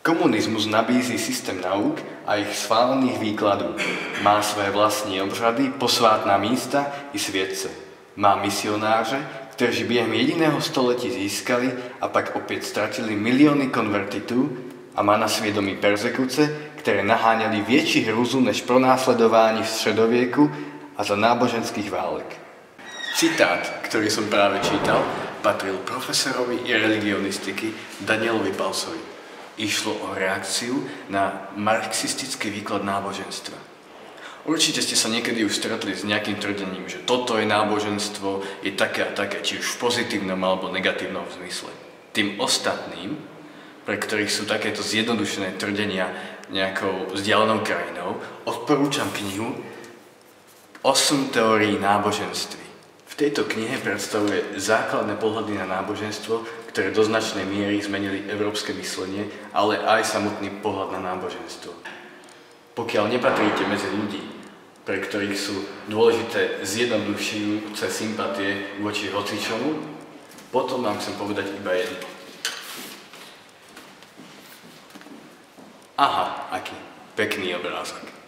Komunizmus nabízí systém nauk a ich schválených výkladov. Má svoje vlastní obřady, posvátna místa i svietce. Má misionáře, kteří během jediného století získali a pak opět stratili milióny konvertitů a má na sviedomí persekuce, ktoré naháňali väčší hrúzu než pronásledování v středovieku a za náboženských válek. Citát, ktorý som práve čítal, patril profesorovi religionistiky Danielovi Balsovi. Išlo o reakciu na marxistický výklad náboženstva. Určite ste sa niekedy už stretli s nejakým tvrdením, že toto je náboženstvo, je také a také, či už v pozitívnom alebo negatívnom zmysle. Tým ostatným, pre ktorých sú takéto zjednodušené tvrdenia nejakou vzdialenou krajinou, odporúčam knihu 8 teórií náboženství. V tejto knihe predstavuje základné pohľady na náboženstvo, ktoré do značnej miery zmenili európske myslenie, ale aj samotný pohľad na náboženstvo. Pokiaľ nepatríte medzi ľudí, pre ktorých sú dôležité zjednodušujúce sympatie voči hocičomu, potom vám chcem povedať iba jedno. Aha, aký pekný obrázok.